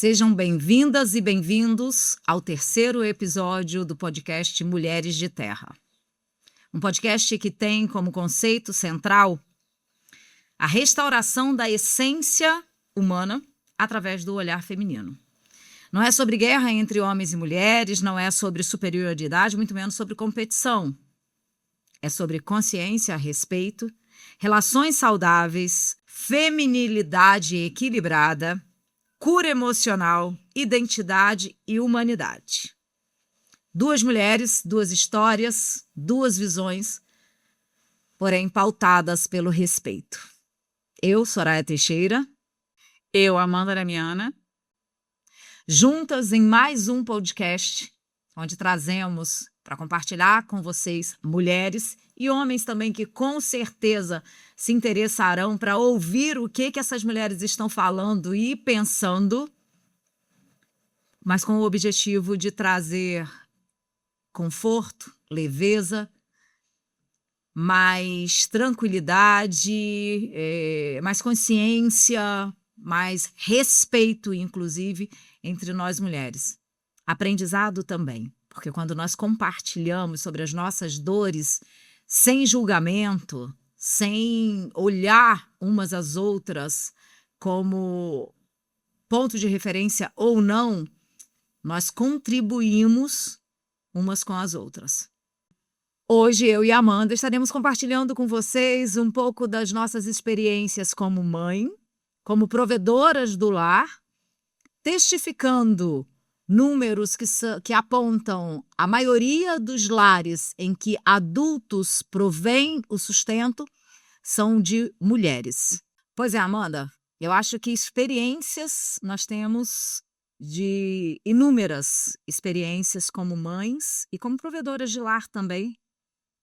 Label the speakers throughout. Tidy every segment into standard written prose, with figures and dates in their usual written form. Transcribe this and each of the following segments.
Speaker 1: Sejam bem-vindas e bem-vindos ao terceiro episódio do podcast Mulheres de Terra. Um podcast que tem como conceito central a restauração da essência humana através do olhar feminino. Não é sobre guerra entre homens e mulheres, não é sobre superioridade, muito menos sobre competição. É sobre consciência, respeito, relações saudáveis, feminilidade equilibrada, cura emocional, identidade e humanidade. Duas mulheres, duas histórias, duas visões, porém pautadas pelo respeito. Eu, Soraya Teixeira.
Speaker 2: Eu, Amanda Damiana.
Speaker 1: Juntas em mais um podcast, onde trazemos para compartilhar com vocês, mulheres e homens também que com certeza se interessarão para ouvir o que essas mulheres estão falando e pensando, mas com o objetivo de trazer conforto, leveza, mais tranquilidade, mais consciência, mais respeito, inclusive, entre nós mulheres. Aprendizado também, porque quando nós compartilhamos sobre as nossas dores, sem julgamento, sem olhar umas às outras como ponto de referência ou não, nós contribuímos umas com as outras. Hoje eu e a Amanda estaremos compartilhando com vocês um pouco das nossas experiências como mãe, como provedoras do lar, testificando números que apontam a maioria dos lares em que adultos provêm o sustento são de mulheres. Pois é, Amanda, eu acho que experiências nós temos de inúmeras experiências como mães e como provedoras de lar também,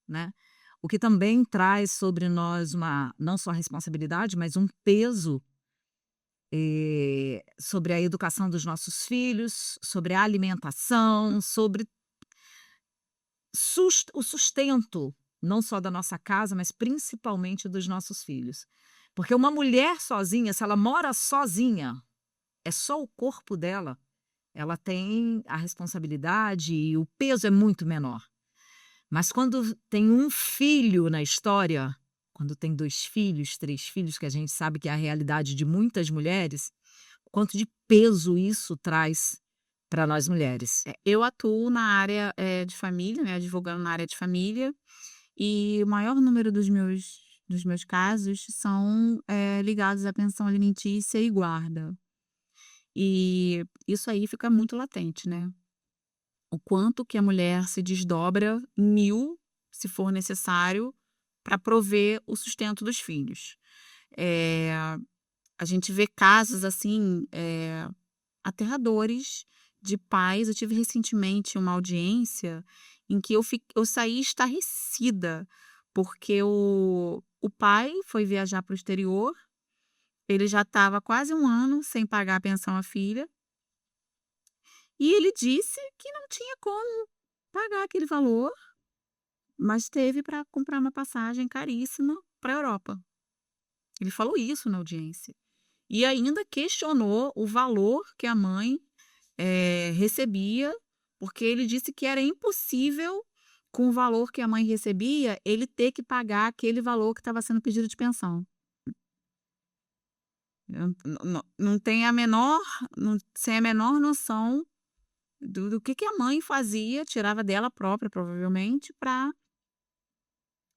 Speaker 1: né? O que também traz sobre nós não só responsabilidade, mas um peso sobre a educação dos nossos filhos, sobre a alimentação, sobre o sustento, não só da nossa casa, mas principalmente dos nossos filhos. Porque uma mulher sozinha, se ela mora sozinha, é só o corpo dela, ela tem a responsabilidade e o peso é muito menor. Mas quando tem um filho na história, quando tem 2 filhos, 3 filhos, que a gente sabe que é a realidade de muitas mulheres, quanto de peso isso traz para nós mulheres.
Speaker 2: Eu atuo na área de família, né, advogando na área de família, e o maior número dos meus casos são ligados à pensão alimentícia e guarda. E isso aí fica muito latente, né? O quanto que a mulher se desdobra 1000, se for necessário, para prover o sustento dos filhos. A gente vê casos assim aterradores de pais. Eu tive recentemente uma audiência em que eu saí estarrecida, porque o pai foi viajar para o exterior, ele já estava quase 1 ano sem pagar a pensão à filha, e ele disse que não tinha como pagar aquele valor, mas teve para comprar uma passagem caríssima para a Europa. Ele falou isso na audiência. E ainda questionou o valor que a mãe recebia, porque ele disse que era impossível, com o valor que a mãe recebia, ele ter que pagar aquele valor que estava sendo pedido de pensão. Não tem sem a menor noção do que a mãe fazia, tirava dela própria, provavelmente, para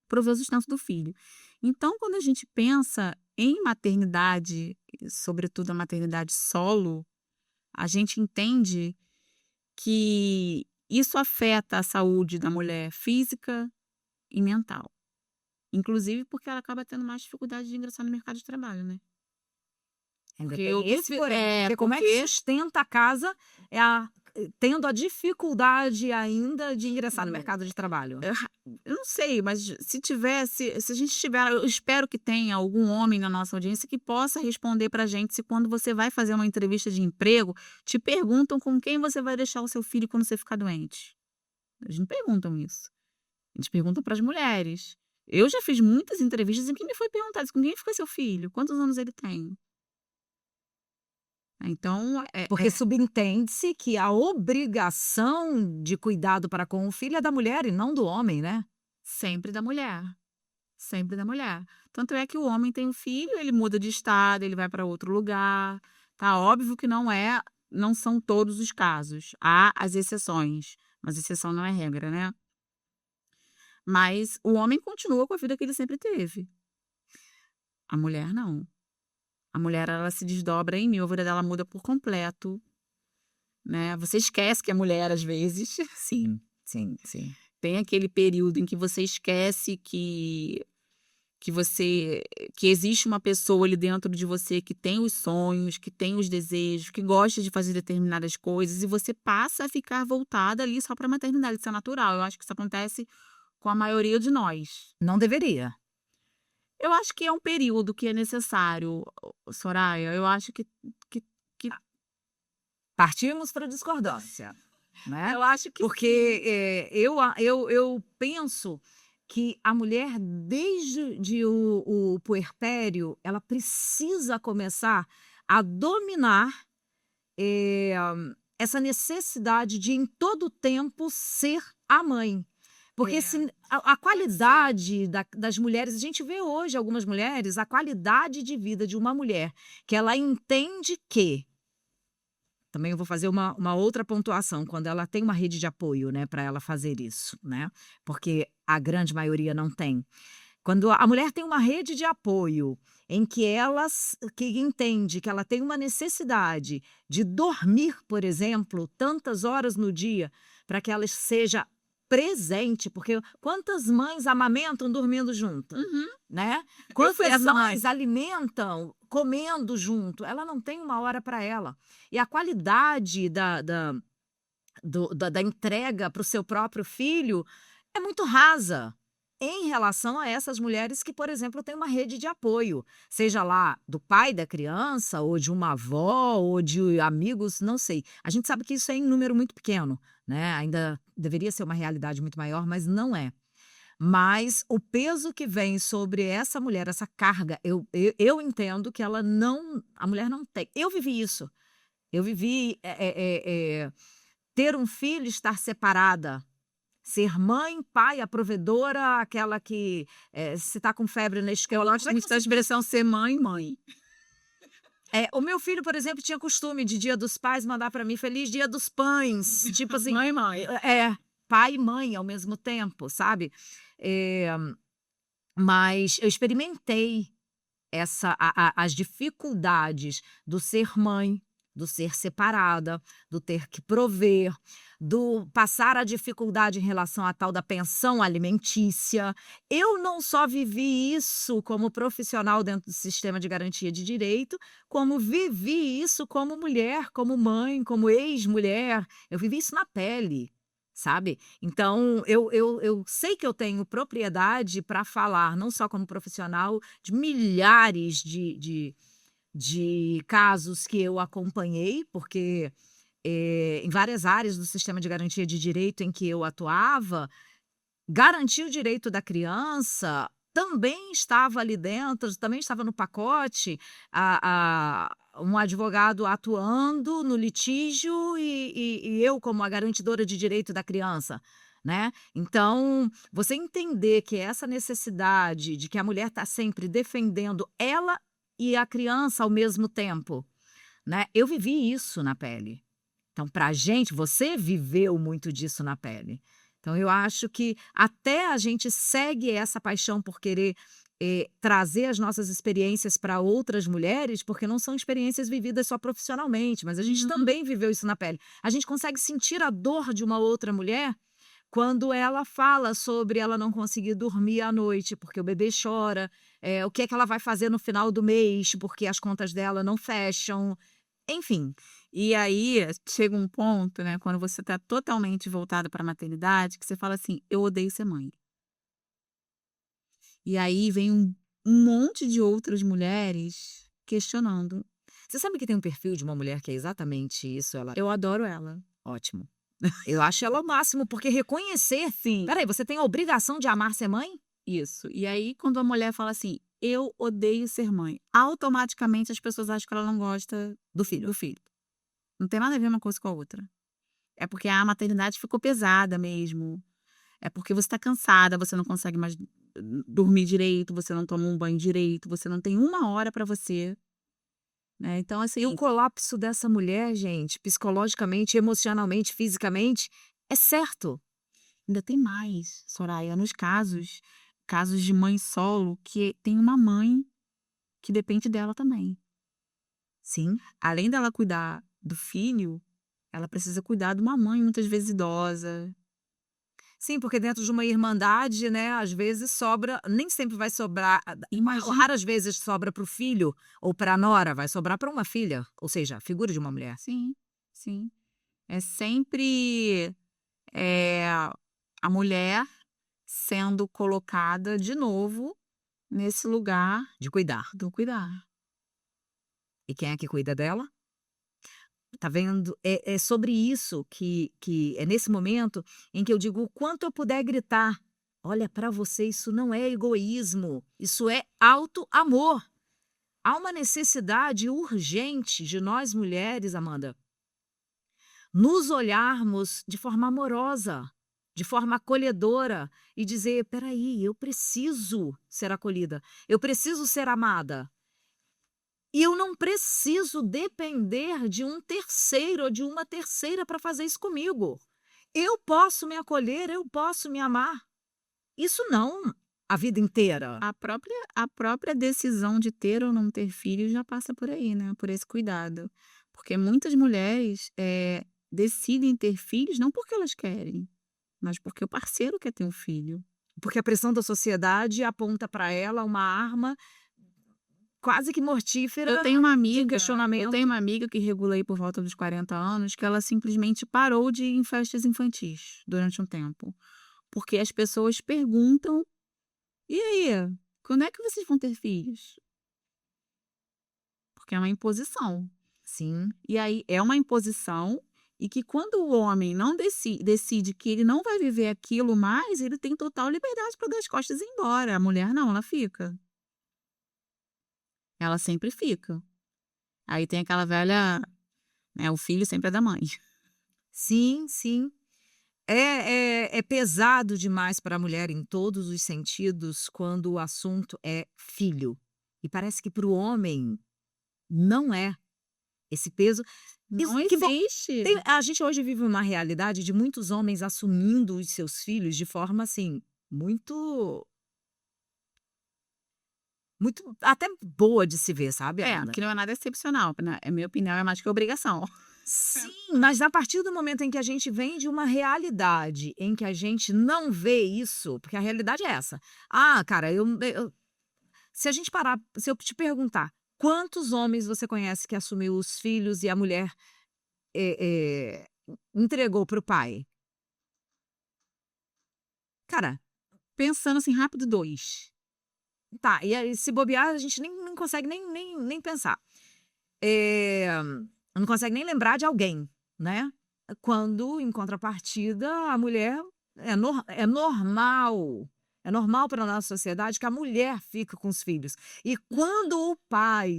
Speaker 2: prover o sustento do filho. Então, quando a gente pensa em maternidade, sobretudo a maternidade solo, a gente entende que isso afeta a saúde da mulher física e mental. Inclusive porque ela acaba tendo mais dificuldade de ingressar no mercado de trabalho, né?
Speaker 1: Ainda tem esse porém, porque como é que sustenta a casa tendo a dificuldade ainda de ingressar no mercado de trabalho?
Speaker 2: Eu não sei, mas se a gente tiver, eu espero que tenha algum homem na nossa audiência que possa responder pra gente se, quando você vai fazer uma entrevista de emprego, te perguntam com quem você vai deixar o seu filho quando você ficar doente. Eles não perguntam isso. Eles perguntam para as mulheres. Eu já fiz muitas entrevistas em que me foi perguntado com quem fica seu filho, quantos anos ele tem. Então,
Speaker 1: Porque subentende-se que a obrigação de cuidado para com o filho é da mulher e não do homem, né?
Speaker 2: sempre da mulher. Sempre da mulher. Tanto é que o homem tem um filho, ele muda de estado, ele vai para outro lugar. Tá óbvio que não são todos os casos. Há as exceções, mas exceção não é regra, né? Mas o homem continua com a vida que ele sempre teve. A mulher não. A mulher, ela se desdobra em mil, a vida dela muda por completo, né? Você esquece que é mulher às vezes.
Speaker 1: Sim, sim, sim.
Speaker 2: Tem aquele período em que você esquece que existe uma pessoa ali dentro de você que tem os sonhos, que tem os desejos, que gosta de fazer determinadas coisas, e você passa a ficar voltada ali só para a maternidade. Isso é natural. Eu acho que isso acontece com a maioria de nós.
Speaker 1: Não deveria.
Speaker 2: Eu acho que é um período que é necessário, Soraya. Eu acho que
Speaker 1: Partimos para a discordância, né?
Speaker 2: eu acho que
Speaker 1: Porque eu penso que a mulher, desde o puerpério, ela precisa começar a dominar essa necessidade de, em todo tempo, ser a mãe. Porque a qualidade das mulheres, a gente vê hoje algumas mulheres, a qualidade de vida de uma mulher, que ela entende que. Também eu vou fazer uma outra pontuação, quando ela tem uma rede de apoio, né, para ela fazer isso, né? Porque a grande maioria não tem. Quando a mulher tem uma rede de apoio em que que entende que ela tem uma necessidade de dormir, por exemplo, tantas horas no dia, para que ela seja presente, porque quantas mães amamentam dormindo junto, né? Quantas mães alimentam comendo junto? Ela não tem uma hora para ela. E a qualidade da entrega para o seu próprio filho é muito rasa em relação a essas mulheres que, por exemplo, têm uma rede de apoio, seja lá do pai da criança, ou de uma avó, ou de amigos, não sei. A gente sabe que isso é em número muito pequeno, né? Ainda deveria ser uma realidade muito maior, mas não é. Mas o peso que vem sobre essa mulher, essa carga, eu entendo que a mulher não tem. Eu vivi isso. Eu vivi ter um filho, estar separada. Ser mãe, pai, a provedora, aquela que se está com febre na escola.
Speaker 2: eu gosto muito da expressão ser mãe.
Speaker 1: O meu filho, por exemplo, tinha costume de Dia dos Pais mandar para mim Feliz Dia dos Pães. Tipo assim.
Speaker 2: Mãe.
Speaker 1: Pai e mãe ao mesmo tempo, sabe? Mas eu experimentei as dificuldades do ser mãe, do ser separada, do ter que prover, do passar a dificuldade em relação à tal da pensão alimentícia. Eu não só vivi isso como profissional dentro do sistema de garantia de direito, como vivi isso como mulher, como mãe, como ex-mulher. Eu vivi isso na pele, sabe? Então, eu sei que eu tenho propriedade para falar, não só como profissional, de milhares de casos que eu acompanhei, porque em várias áreas do sistema de garantia de direito em que eu atuava, garantir o direito da criança também estava ali dentro, também estava no pacote, um advogado atuando no litígio e eu como a garantidora de direito da criança, né? Então, você entender que essa necessidade de que a mulher está sempre defendendo ela e a criança ao mesmo tempo, né? Eu vivi isso na pele. Então, para a gente, você viveu muito disso na pele. Então, eu acho que até a gente segue essa paixão por querer trazer as nossas experiências para outras mulheres, porque não são experiências vividas só profissionalmente, mas a gente também viveu isso na pele. A gente consegue sentir a dor de uma outra mulher quando ela fala sobre ela não conseguir dormir à noite porque o bebê chora, o que é que ela vai fazer no final do mês porque as contas dela não fecham, enfim.
Speaker 2: E aí chega um ponto, né, quando você está totalmente voltada para a maternidade, que você fala assim: eu odeio ser mãe. E aí vem um monte de outras mulheres questionando.
Speaker 1: Você sabe que tem um perfil de uma mulher que é exatamente isso?
Speaker 2: Eu adoro ela.
Speaker 1: Ótimo. Eu acho ela o máximo, porque reconhecer.
Speaker 2: Sim.
Speaker 1: Peraí, você tem a obrigação de amar ser mãe?
Speaker 2: Isso. E aí, quando a mulher fala assim, eu odeio ser mãe, automaticamente as pessoas acham que ela não gosta
Speaker 1: Do filho.
Speaker 2: do filho. Não tem nada a ver uma coisa com a outra. É porque a maternidade ficou pesada mesmo. É porque você tá cansada, você não consegue mais dormir direito, você não toma um banho direito, você não tem uma hora pra você, né? Então, assim,
Speaker 1: E o colapso dessa mulher, gente, psicologicamente, emocionalmente, fisicamente, é certo.
Speaker 2: ainda tem mais, Soraya, nos casos de mãe solo, que tem uma mãe que depende dela também.
Speaker 1: Sim.
Speaker 2: Além dela cuidar do filho, ela precisa cuidar de uma mãe, muitas vezes idosa.
Speaker 1: Sim, porque dentro de uma irmandade, né, às vezes sobra, nem sempre vai sobrar,
Speaker 2: Imagina.
Speaker 1: raras vezes sobra para o filho ou para a nora, vai sobrar para uma filha, ou seja, a figura de uma mulher.
Speaker 2: Sim, sim. É sempre a mulher sendo colocada de novo nesse lugar
Speaker 1: De cuidar.
Speaker 2: do cuidar.
Speaker 1: E quem é que cuida dela? Tá vendo? É sobre isso que é nesse momento em que eu digo o quanto eu puder gritar. Olha, para você isso não é egoísmo, isso é auto-amor. Há uma necessidade urgente de nós mulheres, Amanda, nos olharmos de forma amorosa, de forma acolhedora e dizer: peraí, eu preciso ser acolhida, eu preciso ser amada. E eu não preciso depender de um terceiro ou de uma terceira para fazer isso comigo. Eu posso me acolher, eu posso me amar. Isso não a vida inteira.
Speaker 2: A própria decisão de ter ou não ter filhos já passa por aí, né? Por esse cuidado. Porque muitas mulheres decidem ter filhos não porque elas querem, mas porque o parceiro quer ter um filho.
Speaker 1: Porque a pressão da sociedade aponta para ela uma arma quase que mortífera
Speaker 2: Eu tenho uma
Speaker 1: de
Speaker 2: amiga,
Speaker 1: questionamento.
Speaker 2: que regulei por volta dos 40 anos, que ela simplesmente parou de ir em festas infantis durante um tempo. Porque as pessoas perguntam: e aí, quando é que vocês vão ter filhos? Porque é uma imposição.
Speaker 1: Sim,
Speaker 2: E aí é uma imposição, e que quando o homem não decide que ele não vai viver aquilo mais, ele tem total liberdade para dar as costas e ir embora. A mulher não, ela fica. Ela sempre fica. Aí tem aquela velha, né, o filho sempre é da mãe.
Speaker 1: sim, sim. É pesado demais para a mulher em todos os sentidos quando o assunto é filho. E parece que para o homem não é esse peso. Isso,
Speaker 2: Não
Speaker 1: que bom.
Speaker 2: existe.
Speaker 1: A gente hoje vive uma realidade de muitos homens assumindo os seus filhos de forma assim, muito, muito até boa de se ver, sabe, Amanda?
Speaker 2: Que não é nada excepcional, né? É minha opinião, é mais que obrigação.
Speaker 1: Sim, mas a partir do momento em que a gente vem de uma realidade em que a gente não vê isso, porque a realidade é essa. Ah, cara, se a gente parar, se eu te perguntar, quantos homens você conhece que assumiu os filhos e a mulher entregou para o pai? Cara,
Speaker 2: Pensando assim rápido, 2.
Speaker 1: tá, e aí se bobear a gente nem consegue nem pensar. Não consegue nem lembrar de alguém, né. Quando, em contrapartida, a mulher é normal para nossa sociedade que a mulher fica com os filhos. E quando o pai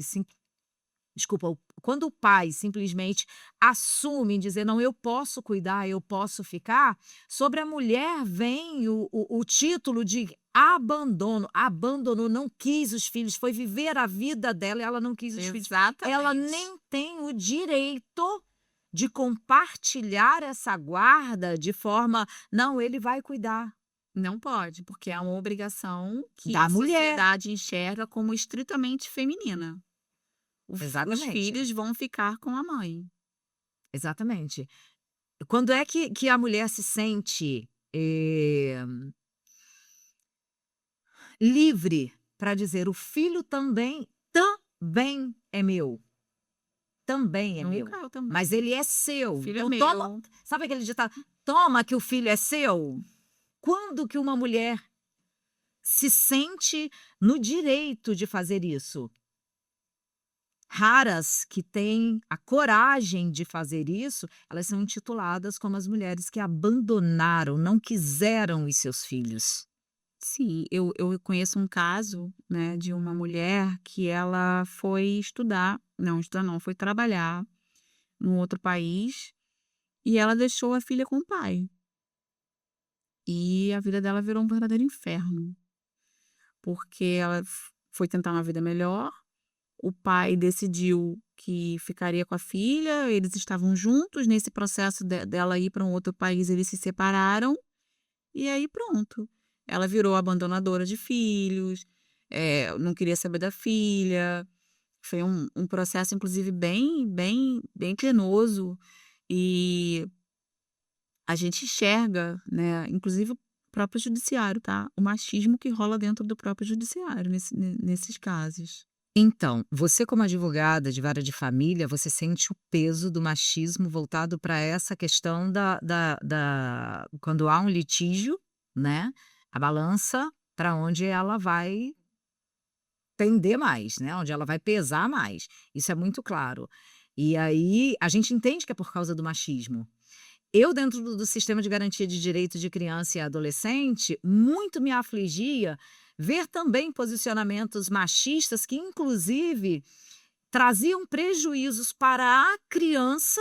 Speaker 1: quando o pai simplesmente assume dizer: "Não, eu posso cuidar, eu posso ficar", sobre a mulher vem o título de abandono. Abandonou, não quis os filhos, foi viver a vida dela e ela não quis os filhos. Ela
Speaker 2: Exatamente.
Speaker 1: nem tem o direito de compartilhar essa guarda de forma: "Não, ele vai cuidar".
Speaker 2: Não pode, porque é uma obrigação que
Speaker 1: Da
Speaker 2: a
Speaker 1: mulher.
Speaker 2: sociedade enxerga como estritamente feminina. Os
Speaker 1: Exatamente,
Speaker 2: filhos vão ficar com a mãe.
Speaker 1: exatamente. Quando é que a mulher se sente, livre para dizer: "O filho também é meu, também é meu,
Speaker 2: Nunca, eu também.
Speaker 1: mas ele é
Speaker 2: O
Speaker 1: seu,
Speaker 2: filho é
Speaker 1: então toma",
Speaker 2: meu.
Speaker 1: sabe aquele ditado: "Toma que o filho é seu"? Quando que uma mulher se sente no direito de fazer isso? Raras que têm a coragem de fazer isso, elas são intituladas como as mulheres que abandonaram, não quiseram os seus filhos.
Speaker 2: Sim, eu conheço um caso, né, de uma mulher que ela foi estudar não, foi trabalhar num outro país e ela deixou a filha com o pai. E a vida dela virou um verdadeiro inferno, porque ela foi tentar uma vida melhor, o pai decidiu que ficaria com a filha, eles estavam juntos, nesse processo dela ir para um outro país, eles se separaram, e aí pronto. Ela virou abandonadora de filhos, não queria saber da filha. Foi um processo, inclusive, bem penoso. E a gente enxerga, né, inclusive o próprio judiciário, tá? O machismo que rola dentro do próprio judiciário nesses casos.
Speaker 1: Então, você como advogada de vara de família, você sente o peso do machismo voltado para essa questão da quando há um litígio, né, a balança para onde ela vai pender mais, né, onde ela vai pesar mais. Isso é muito claro. E aí, a gente entende que é por causa do machismo. Eu, dentro do sistema de garantia de direito de criança e adolescente, muito me afligia ver também posicionamentos machistas que, inclusive, traziam prejuízos para a criança,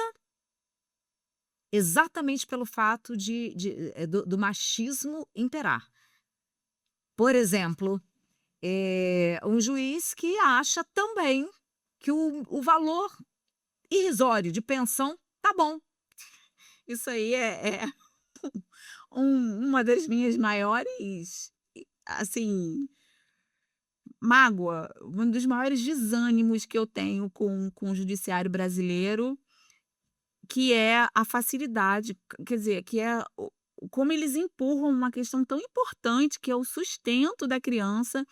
Speaker 1: exatamente pelo fato do machismo imperar. Por exemplo, um juiz que acha também que o valor irrisório de pensão tá bom.
Speaker 2: Isso aí é uma das minhas maiores, assim, mágoa, um dos maiores desânimos que eu tenho com o judiciário brasileiro, que é a facilidade, quer dizer, que é como eles empurram uma questão tão importante, que é o sustento da criança,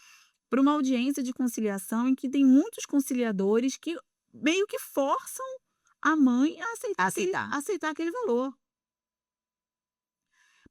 Speaker 2: para uma audiência de conciliação em que tem muitos conciliadores que meio que forçam a mãe a
Speaker 1: Aceitar.
Speaker 2: aceitar aquele valor.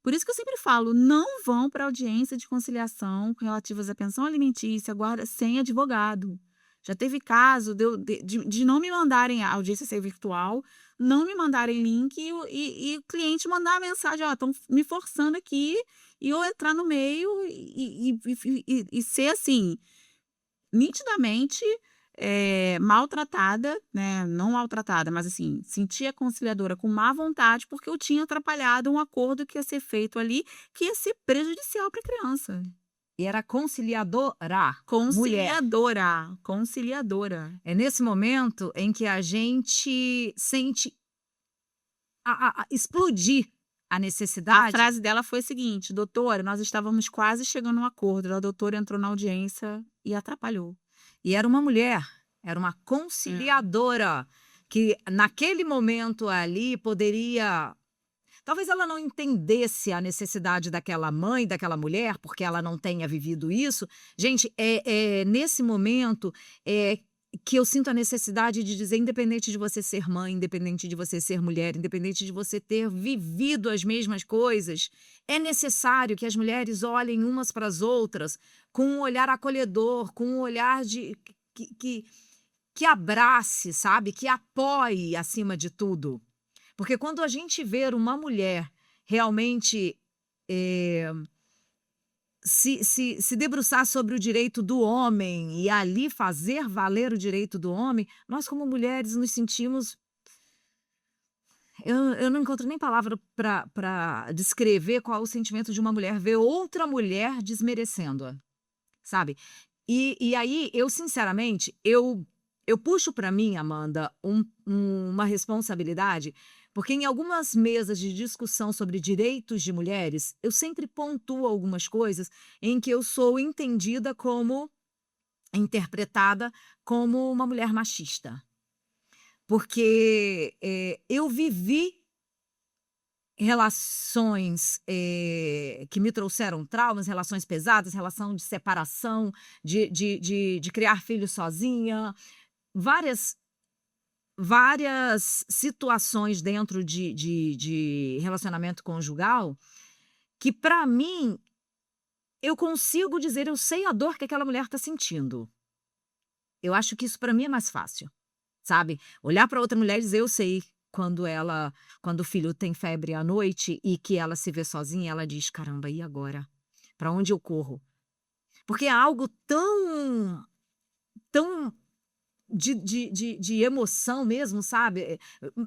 Speaker 2: Por isso que eu sempre falo, não vão para audiência de conciliação relativas à pensão alimentícia, guarda sem advogado. Já teve caso de não me mandarem a audiência ser virtual, não me mandarem link e o cliente mandar a mensagem: "Ó, estão me forçando aqui", e eu entrar no meio e ser assim, nitidamente, maltratada, né, não maltratada, mas assim, sentir a conciliadora com má vontade, porque eu tinha atrapalhado um acordo que ia ser feito ali, que ia ser prejudicial para a criança.
Speaker 1: E era conciliadora, mulher.
Speaker 2: Conciliadora, conciliadora.
Speaker 1: É nesse momento em que a gente sente explodir a
Speaker 2: A
Speaker 1: necessidade.
Speaker 2: frase dela foi a seguinte: "Doutora, nós estávamos quase chegando a um acordo, a doutora entrou na audiência e atrapalhou".
Speaker 1: E era uma mulher, era uma conciliadora, que naquele momento ali poderia, talvez ela não entendesse a necessidade daquela mãe, daquela mulher, porque ela não tenha vivido isso. Gente, nesse momento, que eu sinto a necessidade de dizer, independente de você ser mãe, independente de você ser mulher, independente de você ter vivido as mesmas coisas, é necessário que as mulheres olhem umas para as outras com um olhar acolhedor, com um olhar que abrace, sabe, que apoie acima de tudo. Porque quando a gente vê uma mulher realmente se debruçar sobre o direito do homem e ali fazer valer o direito do homem, nós como mulheres nos sentimos, eu não encontro nem palavra para descrever qual é o sentimento de uma mulher ver outra mulher desmerecendo-a, sabe. E aí eu sinceramente, eu puxo para mim, Amanda, uma responsabilidade, porque em algumas mesas de discussão sobre direitos de mulheres, eu sempre pontuo algumas coisas em que eu sou entendida como interpretada como uma mulher machista. Porque, eu vivi relações, que me trouxeram traumas, relações pesadas, relação de separação, de criar filhos sozinha, várias várias situações dentro de relacionamento conjugal, que para mim, eu consigo dizer, eu sei a dor que aquela mulher está sentindo. Eu acho que isso para mim é mais fácil, sabe. Olhar para outra mulher e dizer: "Eu sei", quando o filho tem febre à noite e que ela se vê sozinha, ela diz: "Caramba, e agora? para onde eu corro. Porque é algo tão de emoção mesmo, sabe?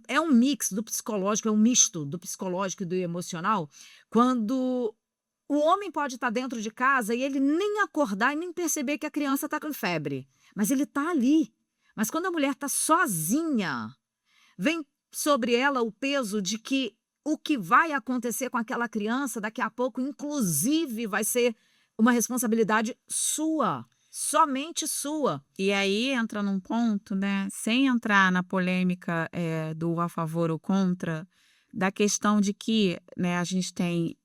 Speaker 1: É um mix do psicológico, é um misto do psicológico e do emocional, quando o homem pode estar dentro de casa e ele nem acordar e nem perceber que a criança está com febre, mas ele está ali. Mas quando a mulher está sozinha, vem sobre ela o peso de que o que vai acontecer com aquela criança daqui a pouco, inclusive, vai ser uma responsabilidade sua, somente sua.
Speaker 2: E aí entra num ponto, né, sem entrar na polêmica do a favor ou contra, da questão de que, né, a gente tem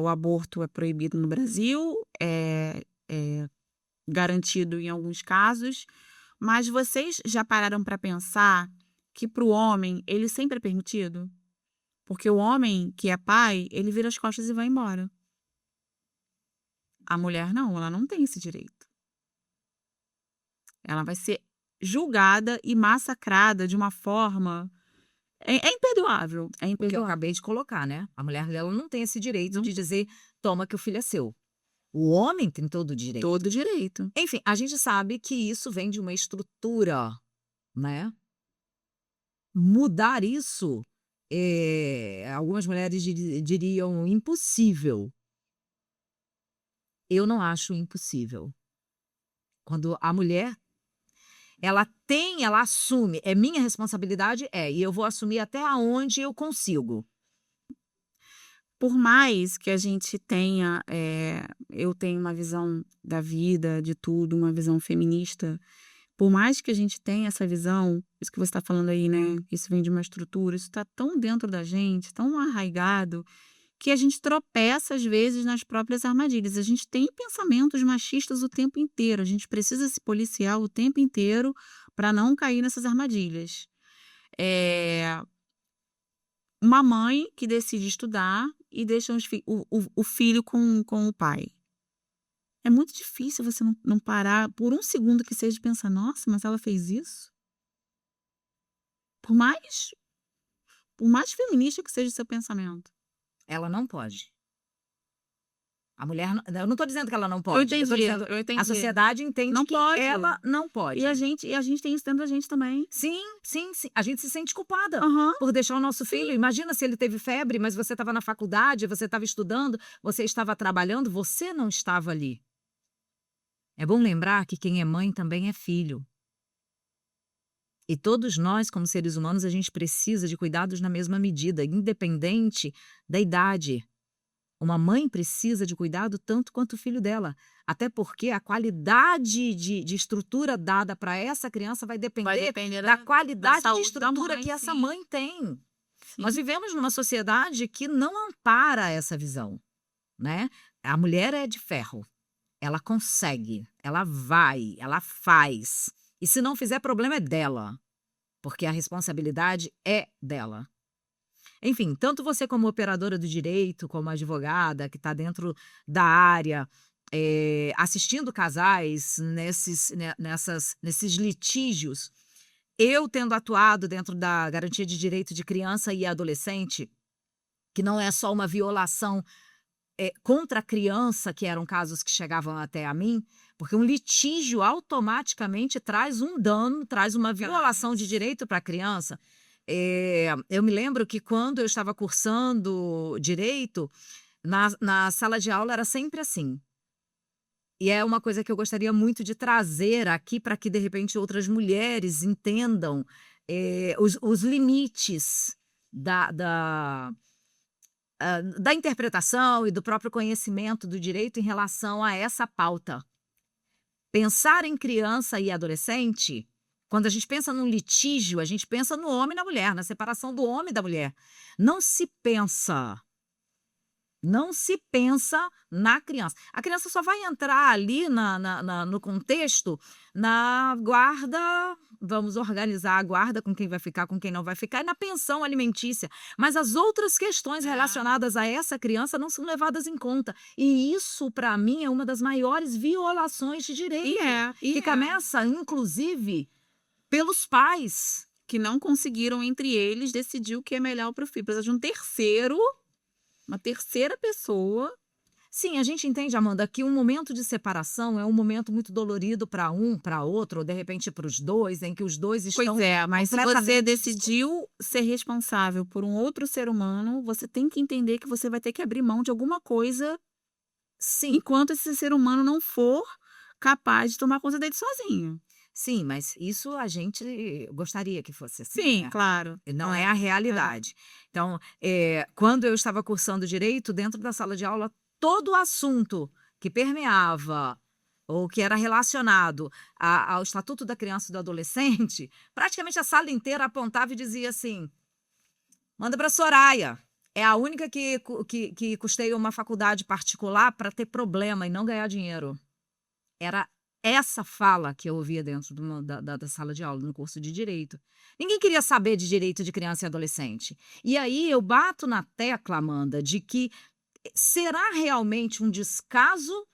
Speaker 2: o aborto é proibido no Brasil, é garantido em alguns casos, mas vocês já pararam para pensar que para o homem ele sempre é permitido? Porque o homem que é pai, ele vira as costas e vai embora. A mulher não, ela não tem esse direito. Ela vai ser julgada e massacrada de uma forma... É imperdoável. É
Speaker 1: Que eu
Speaker 2: imperdoável.
Speaker 1: acabei de colocar, né? A mulher dela não tem esse direito de dizer, toma que o filho é seu. O homem tem todo o direito.
Speaker 2: Todo direito.
Speaker 1: Enfim, a gente sabe que isso vem de uma estrutura, né? Mudar isso, algumas mulheres diriam impossível. Eu não acho impossível. Quando a mulher, ela assume, é minha responsabilidade, e eu vou assumir até onde eu consigo.
Speaker 2: Por mais que a gente tenha, eu tenho uma visão da vida, de tudo, uma visão feminista, por mais que a gente tenha essa visão, isso que você está falando aí, né? Isso vem de uma estrutura, isso está tão dentro da gente, tão arraigado, que a gente tropeça às vezes nas próprias armadilhas. A gente tem pensamentos machistas o tempo inteiro, a gente precisa se policiar o tempo inteiro para não cair nessas armadilhas. Uma mãe que decide estudar e deixa o filho com o pai. É muito difícil você não parar por um segundo que seja de pensar, nossa, mas ela fez isso? Por mais feminista que seja o seu pensamento.
Speaker 1: Ela não pode. A mulher, eu não estou dizendo que ela não pode.
Speaker 2: Eu entendi,
Speaker 1: tô dizendo,
Speaker 2: eu entendi.
Speaker 1: a sociedade entende
Speaker 2: Não
Speaker 1: que
Speaker 2: pode.
Speaker 1: ela não pode.
Speaker 2: E a gente tem isso dentro da gente também.
Speaker 1: Sim. A gente se sente culpada
Speaker 2: Aham.
Speaker 1: por deixar o nosso filho. Imagina se ele teve febre, mas você estava na faculdade, você estava estudando, você estava trabalhando, você não estava ali. É bom lembrar que quem é mãe também é filho. E todos nós, como seres humanos, a gente precisa de cuidados na mesma medida, independente da idade. Uma mãe precisa de cuidado tanto quanto o filho dela. Até porque a qualidade de estrutura dada para essa criança vai depender da qualidade de estrutura que essa mãe tem. Sim. Nós vivemos numa sociedade que não ampara essa visão, né? A mulher é de ferro. Ela consegue, ela vai, ela faz. E se não fizer, problema é dela. Porque a responsabilidade é dela. Enfim, tanto você como operadora do direito, como advogada que está dentro da área, assistindo casais nesses litígios, eu tendo atuado dentro da garantia de direito de criança e adolescente, que não é só uma violação contra a criança, que eram casos que chegavam até a mim, porque um litígio automaticamente traz um dano, traz uma violação de direito para a criança. Eu me lembro que quando eu estava cursando direito, na sala de aula era sempre assim. E é uma coisa que eu gostaria muito de trazer aqui para que, de repente, outras mulheres entendam os limites da interpretação e do próprio conhecimento do direito em relação a essa pauta. Pensar em criança e adolescente, quando a gente pensa num litígio, a gente pensa no homem e na mulher, na separação do homem e da mulher. Não se pensa na criança. A criança só vai entrar ali no contexto, na guarda, vamos organizar a guarda com quem vai ficar, com quem não vai ficar, e na pensão alimentícia. Mas as outras questões relacionadas a essa criança não são levadas em conta. E isso, para mim, é uma das maiores violações de direito. Que começa, inclusive, pelos pais.
Speaker 2: Que não conseguiram, entre eles, decidir o que é melhor para o filho. Precisa de um terceiro, uma terceira pessoa.
Speaker 1: Sim, a gente entende, Amanda, que um momento de separação é um momento muito dolorido para um, para outro, ou de repente para os dois, em que os dois
Speaker 2: Pois
Speaker 1: estão
Speaker 2: é, mas se você
Speaker 1: completamente
Speaker 2: decidiu ser responsável por um outro ser humano, você tem que entender que você vai ter que abrir mão de alguma coisa
Speaker 1: Sim,
Speaker 2: enquanto esse ser humano não for capaz de tomar conta dele sozinho.
Speaker 1: sim, mas isso a gente gostaria que fosse assim,
Speaker 2: Sim,
Speaker 1: né?
Speaker 2: claro.
Speaker 1: Não é a realidade. Então, quando eu estava cursando direito, dentro da sala de aula, todo o assunto que permeava ou que era relacionado ao Estatuto da Criança e do Adolescente, praticamente a sala inteira apontava e dizia assim: manda para Soraya. É a única que custeia uma faculdade particular para ter problema e não ganhar dinheiro. Era essa fala que eu ouvia dentro da sala de aula, no curso de Direito. Ninguém queria saber de direito de criança e adolescente. E aí eu bato na tecla, Amanda, de que será realmente um descaso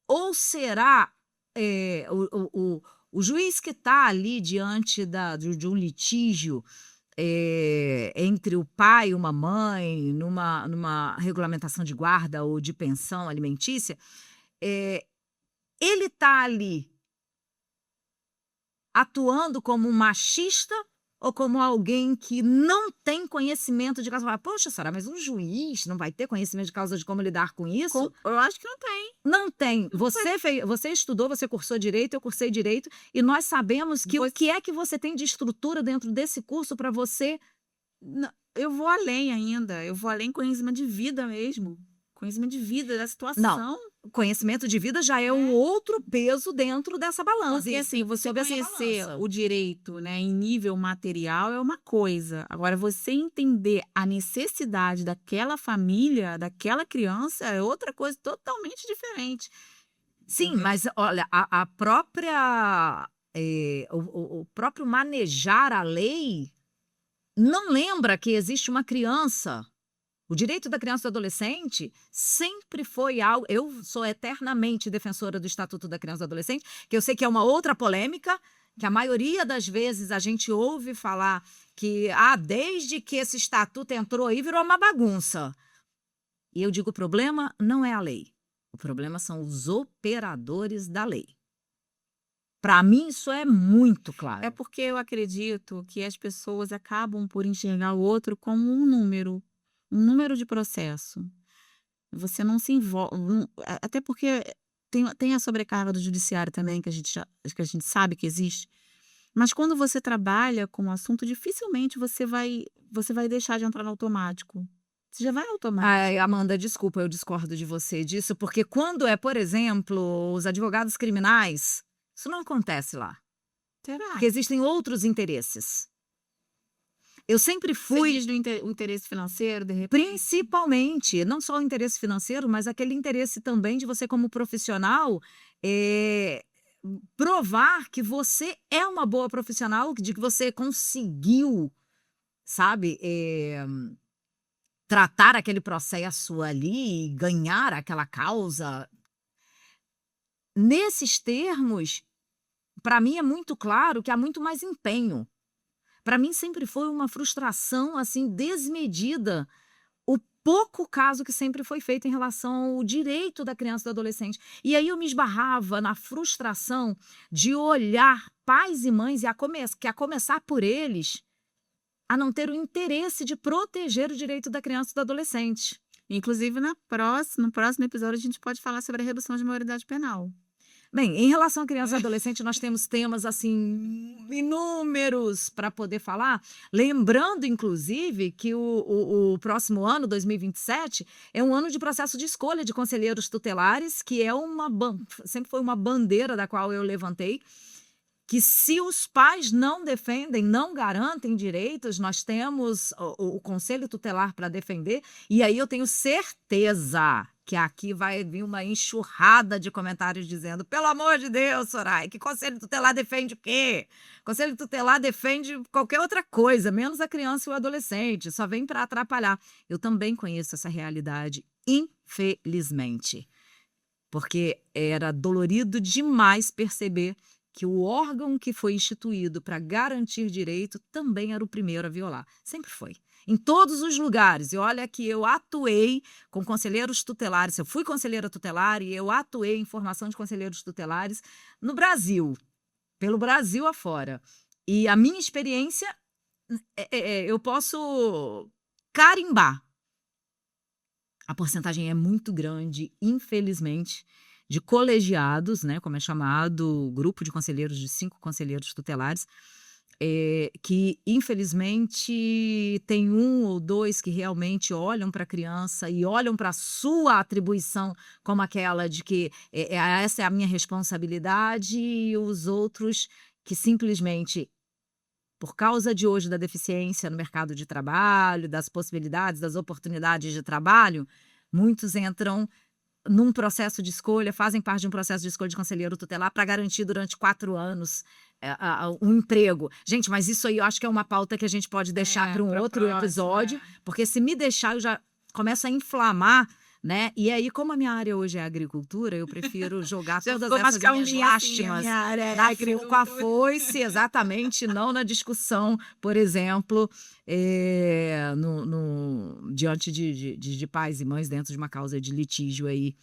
Speaker 1: ou será o juiz que está ali diante de um litígio entre o pai e uma mãe, numa regulamentação de guarda ou de pensão alimentícia, eh, ele está ali atuando como um machista ou como alguém que não tem conhecimento de causa? Fala, poxa, Sara, mas um juiz não vai ter conhecimento de causa de como lidar com isso?
Speaker 2: Eu acho que não tem.
Speaker 1: Não tem. Você estudou, você cursou direito, eu cursei direito, e nós sabemos que o que é que você tem de estrutura dentro desse curso para você.
Speaker 2: Eu vou além ainda. Eu vou além conhecimento de vida mesmo. Conhecimento de vida, da situação.
Speaker 1: Conhecimento de vida já é o outro peso dentro dessa balança.
Speaker 2: Porque assim, você
Speaker 1: Sob essa
Speaker 2: conhecer
Speaker 1: balança.
Speaker 2: o direito, né, em nível material é uma coisa. Agora, você entender a necessidade daquela família, daquela criança, é outra coisa totalmente diferente.
Speaker 1: Sim, mas olha, a própria, o próprio manejar a lei não lembra que existe uma criança. O direito da criança e do adolescente sempre foi algo. Eu sou eternamente defensora do Estatuto da Criança e do Adolescente, que eu sei que é uma outra polêmica, que a maioria das vezes a gente ouve falar que, desde que esse estatuto entrou aí, virou uma bagunça. E eu digo: o problema não é a lei, o problema são os operadores da lei. Para mim, isso é muito claro.
Speaker 2: É porque eu acredito que as pessoas acabam por enxergar o outro como um número de processo. Você não se envolve. Até porque tem a sobrecarga do judiciário também, que a gente sabe que existe. Mas quando você trabalha com o assunto, dificilmente você vai deixar de entrar no automático. Você já vai automático.
Speaker 1: Ai, Amanda, desculpa, eu discordo de você disso, porque quando é, por exemplo, os advogados criminais, isso não acontece lá,
Speaker 2: Será?
Speaker 1: porque existem outros interesses. Eu sempre
Speaker 2: Você
Speaker 1: fui,
Speaker 2: diz o interesse financeiro, de repente?
Speaker 1: principalmente, não só o interesse financeiro, mas aquele interesse também de você, como profissional, provar que você é uma boa profissional, de que você conseguiu, sabe, tratar aquele processo ali, ganhar aquela causa. Nesses termos, para mim é muito claro que há muito mais empenho. Para mim sempre foi uma frustração assim desmedida o pouco caso que sempre foi feito em relação ao direito da criança e do adolescente. E aí eu me esbarrava na frustração de olhar pais e mães, que a começar por eles, a não ter o interesse de proteger o direito da criança e do adolescente.
Speaker 2: Inclusive, no próximo episódio, a gente pode falar sobre a redução de maioridade penal.
Speaker 1: Bem, em relação à criança e adolescente, nós temos temas assim inúmeros para poder falar, lembrando inclusive que o próximo ano, 2027, é um ano de processo de escolha de conselheiros tutelares, que é sempre foi uma bandeira da qual eu levantei, que se os pais não defendem, não garantem direitos, nós temos o conselho tutelar para defender, e aí eu tenho certeza que aqui vai vir uma enxurrada de comentários dizendo: pelo amor de Deus, Soraya, que conselho tutelar defende o quê? Conselho tutelar defende qualquer outra coisa, menos a criança e o adolescente, só vem para atrapalhar. Eu também conheço essa realidade, infelizmente, porque era dolorido demais perceber que o órgão que foi instituído para garantir direito também era o primeiro a violar. Sempre foi. Em todos os lugares. E olha que eu atuei com conselheiros tutelares. Eu fui conselheira tutelar e eu atuei em formação de conselheiros tutelares no Brasil, pelo Brasil afora. E a minha experiência, eu posso carimbar. A porcentagem é muito grande, infelizmente, de colegiados, né, como é chamado, grupo de conselheiros, de 5 conselheiros tutelares, que, infelizmente, tem 1 ou 2 que realmente olham para a criança e olham para a sua atribuição como aquela de que essa é a minha responsabilidade, e os outros que simplesmente, por causa de hoje da deficiência no mercado de trabalho, das possibilidades, das oportunidades de trabalho, muitos entram num processo de escolha, fazem parte de um processo de escolha de conselheiro tutelar para garantir durante 4 anos um emprego. Gente, mas isso aí eu acho que é uma pauta que a gente pode deixar para um outro episódio, porque se me deixar eu já começo a inflamar, né? E aí, como a minha área hoje é agricultura, eu prefiro jogar todas essas minhas lástimas com a foice, exatamente, não na discussão, por exemplo, diante de pais e mães dentro de uma causa de litígio aí,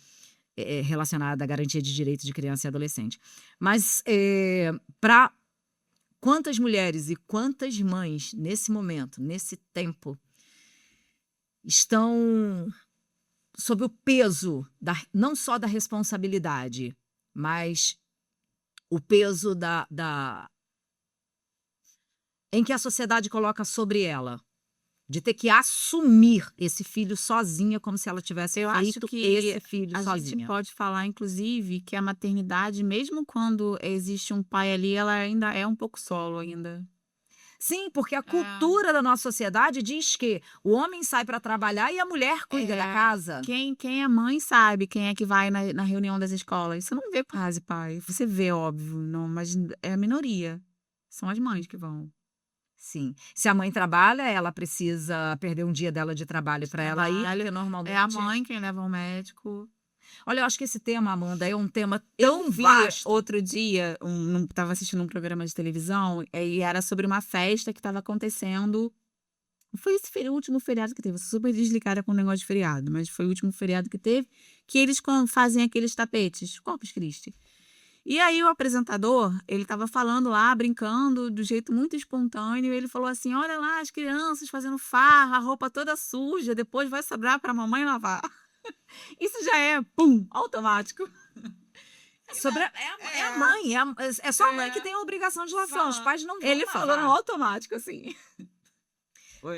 Speaker 1: relacionada à garantia de direitos de criança e adolescente. Mas para quantas mulheres e quantas mães, nesse momento, nesse tempo, estão sob o peso não só da responsabilidade, mas o peso em que a sociedade coloca sobre ela, de ter que assumir esse filho sozinha, como se ela tivesse feito esse filho sozinha.
Speaker 2: A gente pode falar, inclusive, que a maternidade, mesmo quando existe um pai ali, ela ainda é um pouco solo ainda.
Speaker 1: Sim, porque a cultura da nossa sociedade diz que o homem sai para trabalhar e a mulher cuida da casa.
Speaker 2: Quem é mãe sabe quem é que vai na reunião das escolas. Você não vê quase pai. Você vê, óbvio, não, mas é a minoria. São as mães que vão.
Speaker 1: Sim. Se a mãe trabalha, ela precisa perder um dia dela de trabalho para ela ir, normalmente.
Speaker 2: É a mãe quem leva ao médico.
Speaker 1: Olha, eu acho que esse tema, Amanda, é um tema tão vasto.
Speaker 2: Outro dia, estava assistindo um programa de televisão e era sobre uma festa que estava acontecendo. Foi esse último feriado que teve. Eu sou super desligada com o negócio de feriado, mas foi o último feriado que teve, que eles fazem aqueles tapetes, Corpus Christi. E aí o apresentador, ele estava falando lá, brincando, do jeito muito espontâneo, e ele falou assim, olha lá as crianças fazendo farra, a roupa toda suja, depois vai sobrar para a mamãe lavar. Isso já é, automático.
Speaker 1: É a mãe, é só a mãe que tem a obrigação de lavar, os pais não vão
Speaker 2: Ele falou no automático, assim.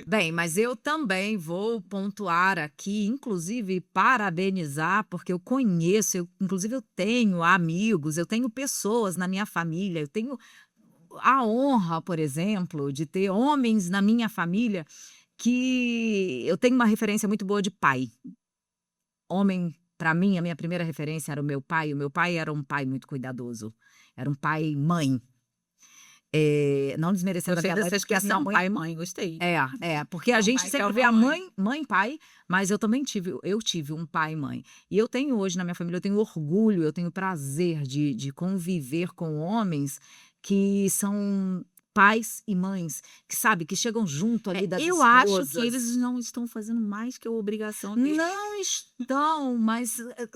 Speaker 1: Bem, mas eu também vou pontuar aqui, inclusive parabenizar, porque eu conheço, inclusive eu tenho amigos, eu tenho pessoas na minha família, eu tenho a honra, por exemplo, de ter homens na minha família que eu tenho uma referência muito boa de pai. Homem, para mim, a minha primeira referência era o meu pai. O meu pai era um pai muito cuidadoso. Era um pai-mãe. Não desmerecendo a
Speaker 2: dessa expressão pai e mãe, gostei.
Speaker 1: Porque a gente sempre vê a mãe, pai, mas eu também tive um pai e mãe. E eu tenho hoje na minha família, eu tenho orgulho, eu tenho prazer de conviver com homens que são pais e mães, que sabe, que chegam junto ali das
Speaker 2: Eu
Speaker 1: esposas.
Speaker 2: acho que eles não estão fazendo mais que a obrigação deles.
Speaker 1: Não estão, mas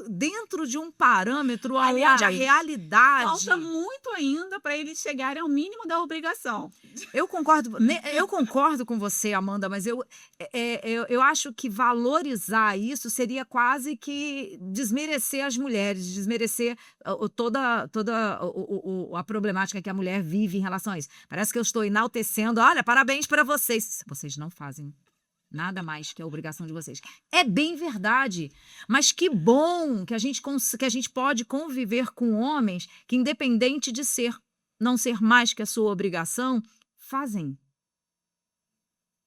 Speaker 1: dentro de um parâmetro onde a
Speaker 2: Aliás,
Speaker 1: realidade...
Speaker 2: Falta muito ainda para eles chegarem ao mínimo da obrigação.
Speaker 1: Eu concordo com você, Amanda, mas eu acho que valorizar isso seria quase que desmerecer as mulheres, desmerecer toda a problemática que a mulher vive em relação a isso. Parece que eu estou enaltecendo, olha, parabéns para vocês. Vocês não fazem nada mais que a obrigação de vocês. É bem verdade, mas que bom que a gente pode conviver com homens que, independente de não ser mais que a sua obrigação, fazem.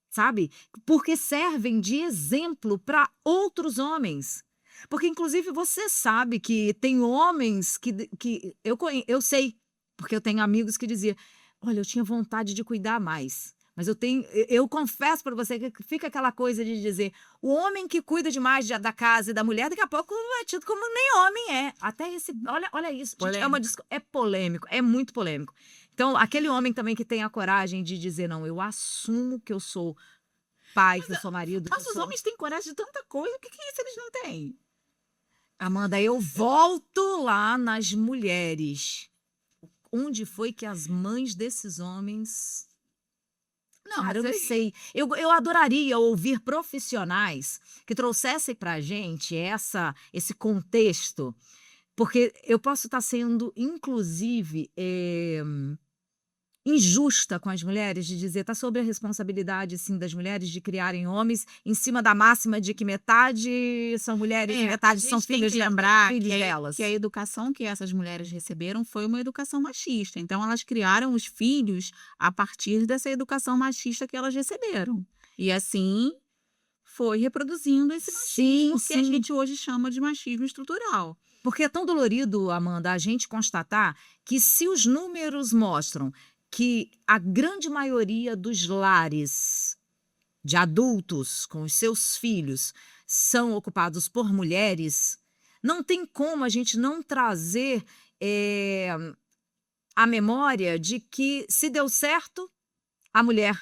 Speaker 1: Sabe? Porque servem de exemplo para outros homens. Porque, inclusive, você sabe que tem homens que eu sei, porque eu tenho amigos que diziam, olha, eu tinha vontade de cuidar mais, Mas eu confesso para você que fica aquela coisa de dizer, o homem que cuida demais da casa e da mulher, daqui a pouco é tido como nem homem é. Até esse, olha isso, gente, é polêmico, é muito polêmico. Então, aquele homem também que tem a coragem de dizer, não, eu assumo que eu sou pai, que eu sou marido.
Speaker 2: Mas os homens têm coragem de tanta coisa, o que é isso eles não têm?
Speaker 1: Amanda, eu volto lá nas mulheres. Onde foi que as mães desses homens... Não, cara, eu não sei. Eu adoraria ouvir profissionais que trouxessem para a gente esse contexto, porque eu posso estar sendo, inclusive, injusta com as mulheres de dizer, está sobre a responsabilidade, sim, das mulheres de criarem homens em cima da máxima de que metade são mulheres e metade são filhos,
Speaker 2: tem que lembrar
Speaker 1: filhos delas.
Speaker 2: Que a educação que essas mulheres receberam foi uma educação machista. Então, elas criaram os filhos a partir dessa educação machista que elas receberam. E assim foi reproduzindo esse machismo que a gente hoje chama de machismo estrutural.
Speaker 1: Porque é tão dolorido, Amanda, a gente constatar que se os números mostram que a grande maioria dos lares de adultos com os seus filhos são ocupados por mulheres, não tem como a gente não trazer a memória de que, se deu certo, a mulher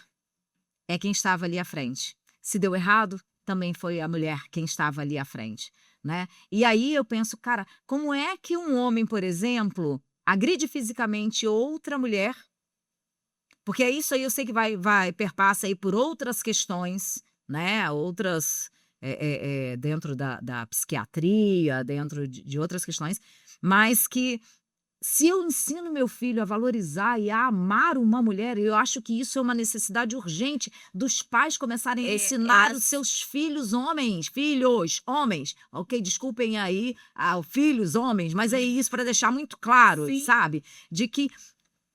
Speaker 1: é quem estava ali à frente. Se deu errado, também foi a mulher quem estava ali à frente, né? E aí eu penso, cara, como é que um homem, por exemplo, agride fisicamente outra mulher? Porque é isso aí, eu sei que perpassa aí por outras questões, né? Outras, dentro da psiquiatria, dentro de outras questões, mas que se eu ensino meu filho a valorizar e a amar uma mulher, eu acho que isso é uma necessidade urgente dos pais começarem a ensinar os seus filhos homens, ok? Desculpem aí, filhos homens, mas é isso para deixar muito claro, sabe? De que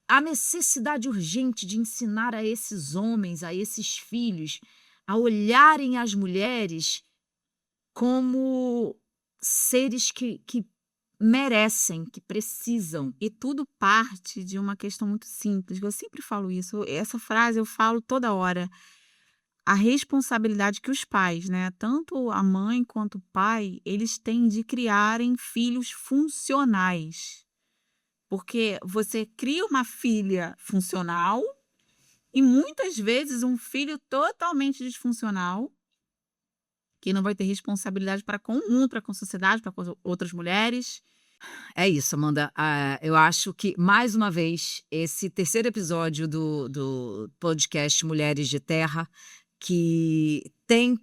Speaker 1: a necessidade urgente de ensinar a esses homens, a esses filhos, a olharem as mulheres como seres que merecem, que precisam.
Speaker 2: E tudo parte de uma questão muito simples. Eu sempre falo isso. Essa frase eu falo toda hora. A responsabilidade que os pais, né, tanto a mãe quanto o pai, eles têm de criarem filhos funcionais. Porque você cria uma filha funcional e muitas vezes um filho totalmente disfuncional, que não vai ter responsabilidade para com o mundo, para com a sociedade, para com outras mulheres.
Speaker 1: É isso, Amanda. Eu acho que, mais uma vez, esse terceiro episódio do podcast Mulheres de Terra, que tem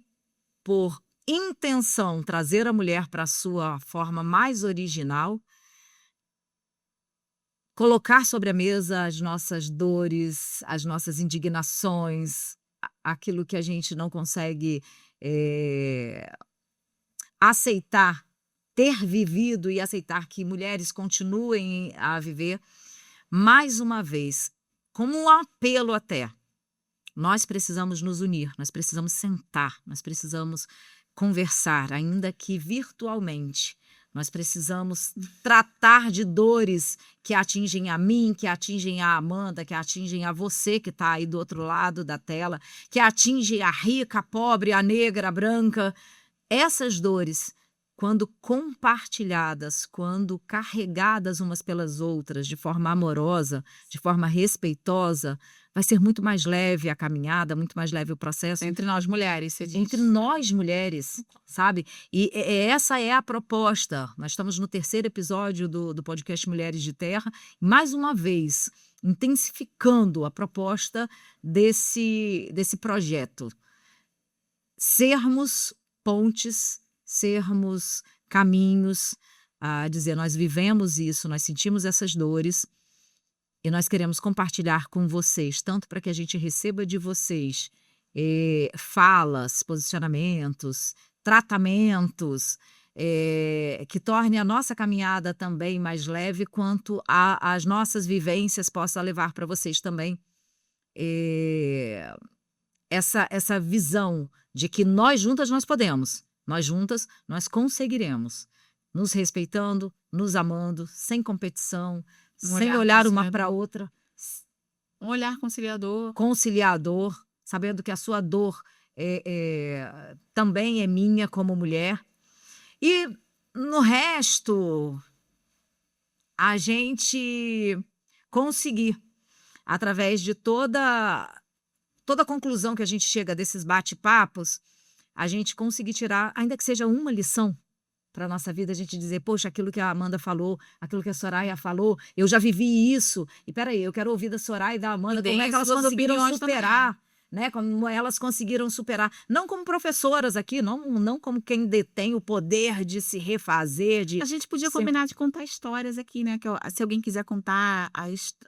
Speaker 1: por intenção trazer a mulher para a sua forma mais original, colocar sobre a mesa as nossas dores, as nossas indignações, aquilo que a gente não consegue aceitar, ter vivido e aceitar que mulheres continuem a viver. Mais uma vez, como um apelo até, nós precisamos nos unir, nós precisamos sentar, nós precisamos conversar, ainda que virtualmente. Nós precisamos tratar de dores que atingem a mim, que atingem a Amanda, que atingem a você que está aí do outro lado da tela, que atingem a rica, a pobre, a negra, a branca. Essas dores, quando compartilhadas, quando carregadas umas pelas outras, de forma amorosa, de forma respeitosa, vai ser muito mais leve a caminhada, muito mais leve o processo.
Speaker 2: Entre nós mulheres, você diz.
Speaker 1: Entre nós mulheres, sabe? E essa é a proposta. Nós estamos no terceiro episódio do podcast Mulheres de Terra, mais uma vez, intensificando a proposta desse projeto. Sermos pontes, sermos caminhos, a dizer, nós vivemos isso, nós sentimos essas dores, e nós queremos compartilhar com vocês, tanto para que a gente receba de vocês falas, posicionamentos, tratamentos, que torne a nossa caminhada também mais leve, quanto as nossas vivências possam levar para vocês também essa visão de que nós juntas nós podemos, nós juntas nós conseguiremos, nos respeitando, nos amando, sem competição, sem olhar uma para a outra,
Speaker 2: Um olhar conciliador.
Speaker 1: conciliador, sabendo que a sua dor também é minha como mulher. E no resto, a gente conseguir, através de toda a conclusão que a gente chega desses bate-papos, a gente conseguir tirar, ainda que seja uma lição para a nossa vida, a gente dizer, poxa, aquilo que a Amanda falou, aquilo que a Soraya falou, eu já vivi isso. E peraí, eu quero ouvir da Soraya e da Amanda,
Speaker 2: E
Speaker 1: como é
Speaker 2: deem
Speaker 1: que elas
Speaker 2: suas
Speaker 1: conseguiram
Speaker 2: opiniões
Speaker 1: superar, né? Como elas conseguiram superar. Não como professoras aqui, não como quem detém o poder de se refazer, de
Speaker 2: A gente podia
Speaker 1: se...
Speaker 2: combinar de contar histórias aqui, né? Se alguém quiser contar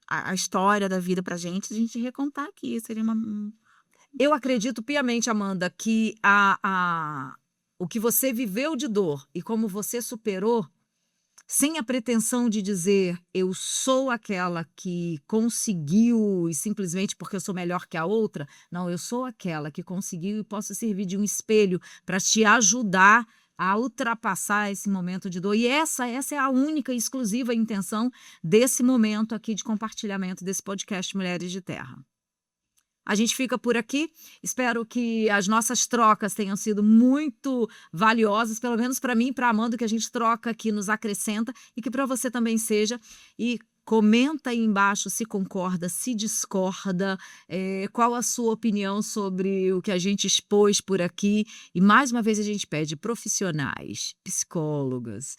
Speaker 2: a história da vida pra gente, a gente recontar aqui. Seria uma.
Speaker 1: Eu acredito piamente, Amanda, que o que você viveu de dor e como você superou, sem a pretensão de dizer eu sou aquela que conseguiu e simplesmente porque eu sou melhor que a outra. Não, eu sou aquela que conseguiu e posso servir de um espelho para te ajudar a ultrapassar esse momento de dor. E essa é a única e exclusiva intenção desse momento aqui de compartilhamento desse podcast Mulheres de Terra. A gente fica por aqui. Espero que as nossas trocas tenham sido muito valiosas, pelo menos para mim e para a Amanda, que a gente troca aqui nos acrescenta e que para você também seja. E comenta aí embaixo se concorda, se discorda, qual a sua opinião sobre o que a gente expôs por aqui. E mais uma vez a gente pede profissionais, psicólogas,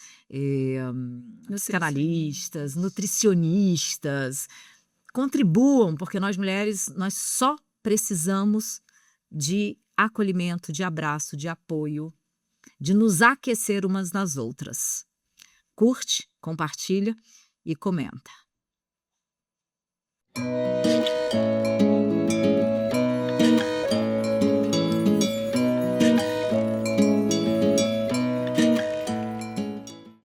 Speaker 1: psicanalistas, nutricionistas, contribuam, porque nós mulheres, nós só precisamos de acolhimento, de abraço, de apoio, de nos aquecer umas nas outras. Curte, compartilha e comenta.